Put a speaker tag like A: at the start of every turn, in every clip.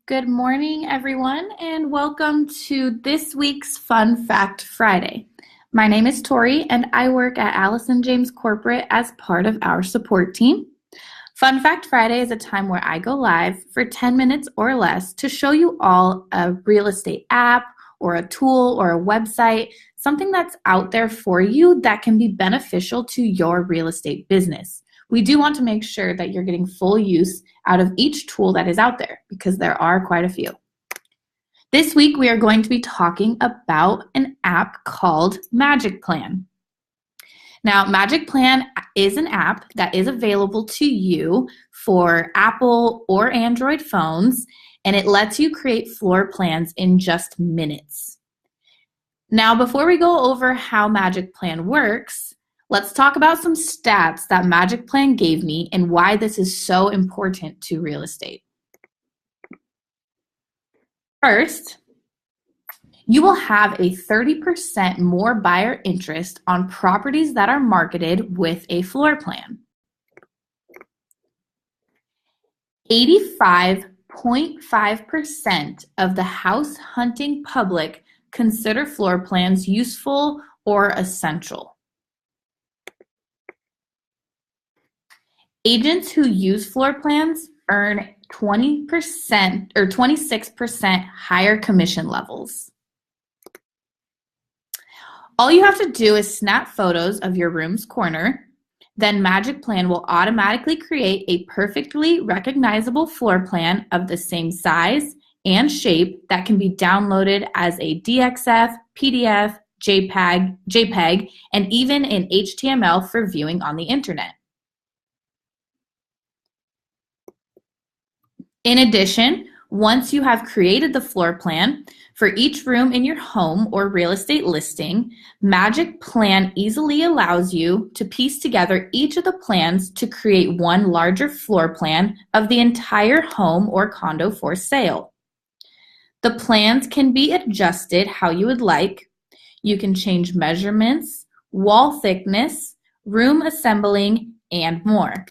A: Good morning, everyone, and welcome to this week's Fun Fact Friday. My name is Tori, and I work at Allison James Corporate as part of our support team. Fun Fact Friday is a time where I go live for 10 minutes or less to show you all a real estate app or a tool or a website, something that's out there for you that can be beneficial to your real estate business. We do want to make sure that you're getting full use out of each tool that is out there because there are quite a few. This week, we are going to be talking about an app called Magicplan. Now, Magicplan is an app that is available to you for Apple or Android phones, and it lets you create floor plans in just minutes. Now, before we go over how Magicplan works, let's talk about some stats that Magicplan gave me and why this is so important to real estate. First, you will have a 30% more buyer interest on properties that are marketed with a floor plan. 85.5% of the house hunting public consider floor plans useful or essential. Agents who use floor plans earn 20% or 26% higher commission levels. All you have to do is snap photos of your room's corner, then Magicplan will automatically create a perfectly recognizable floor plan of the same size and shape that can be downloaded as a DXF, PDF, JPEG, and even in HTML for viewing on the internet. In addition, once you have created the floor plan for each room in your home or real estate listing, Magicplan easily allows you to piece together each of the plans to create one larger floor plan of the entire home or condo for sale. The plans can be adjusted how you would like. You can change measurements, wall thickness, room assembling, and more.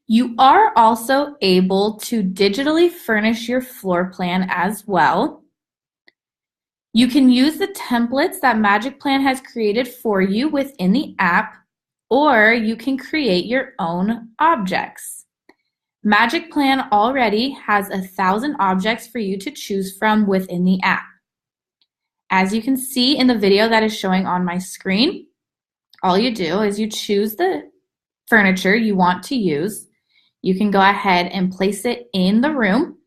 A: You are also able to digitally furnish your floor plan as well. You can use the templates that Magicplan has created for you within the app, or you can create your own objects. Magicplan already has 1,000 objects for you to choose from within the app. As you can see in the video that is showing on my screen, all you do is you choose the furniture you want to use. You can go ahead and place it in the room.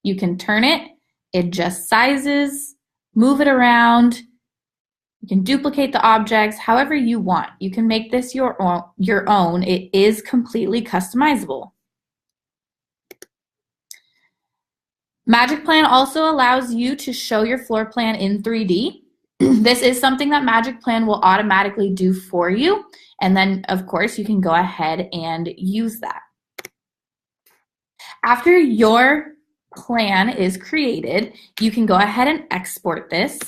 A: You can turn it, adjust sizes, move it around. You can duplicate the objects however you want. You can make this your own. It is completely customizable. Magicplan also allows you to show your floor plan in 3D. This is something that Magicplan will automatically do for you. And then, of course, you can go ahead and use that. After your plan is created, you can go ahead and export this.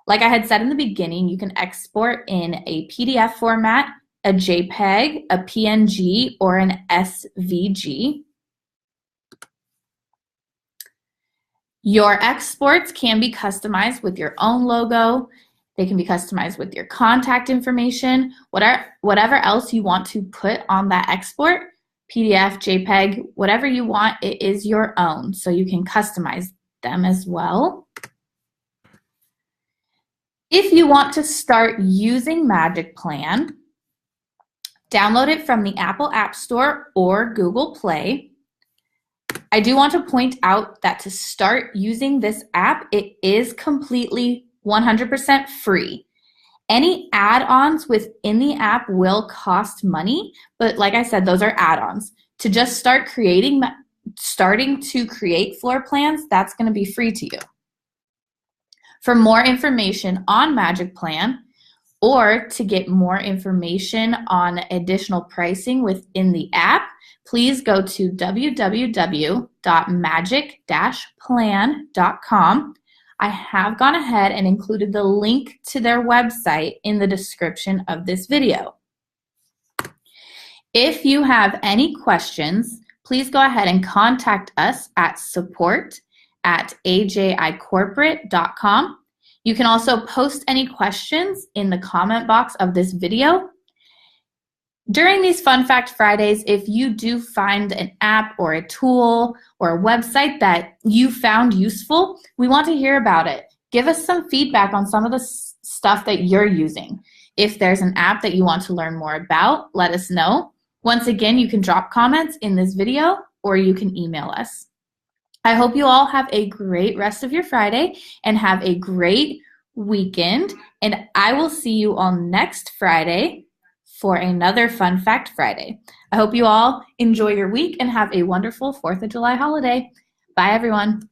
A: Like I had said in the beginning, you can export in a PDF format, a JPEG, a PNG, or an SVG. Your exports can be customized with your own logo. They can be customized with your contact information, whatever else you want to put on that export. PDF, JPEG, whatever you want, it is your own, so you can customize them as well. If you want to start using Magicplan, download it from the Apple App Store or Google Play. I do want to point out that to start using this app, it is completely 100% free. Any add-ons within the app will cost money, but like I said, those are add-ons. To just starting to create floor plans, that's going to be free to you. For more information on Magicplan or to get more information on additional pricing within the app, please go to www.magic-plan.com. I have gone ahead and included the link to their website in the description of this video. If you have any questions, please go ahead and contact us at support@ajicorporate.com. You can also post any questions in the comment box of this video. During these Fun Fact Fridays, if you do find an app or a tool or a website that you found useful, we want to hear about it. Give us some feedback on some of the stuff that you're using. If there's an app that you want to learn more about, let us know. Once again, you can drop comments in this video or you can email us. I hope you all have a great rest of your Friday and have a great weekend. And I will see you all next Friday for another Fun Fact Friday. I hope you all enjoy your week and have a wonderful 4th of July holiday. Bye, everyone.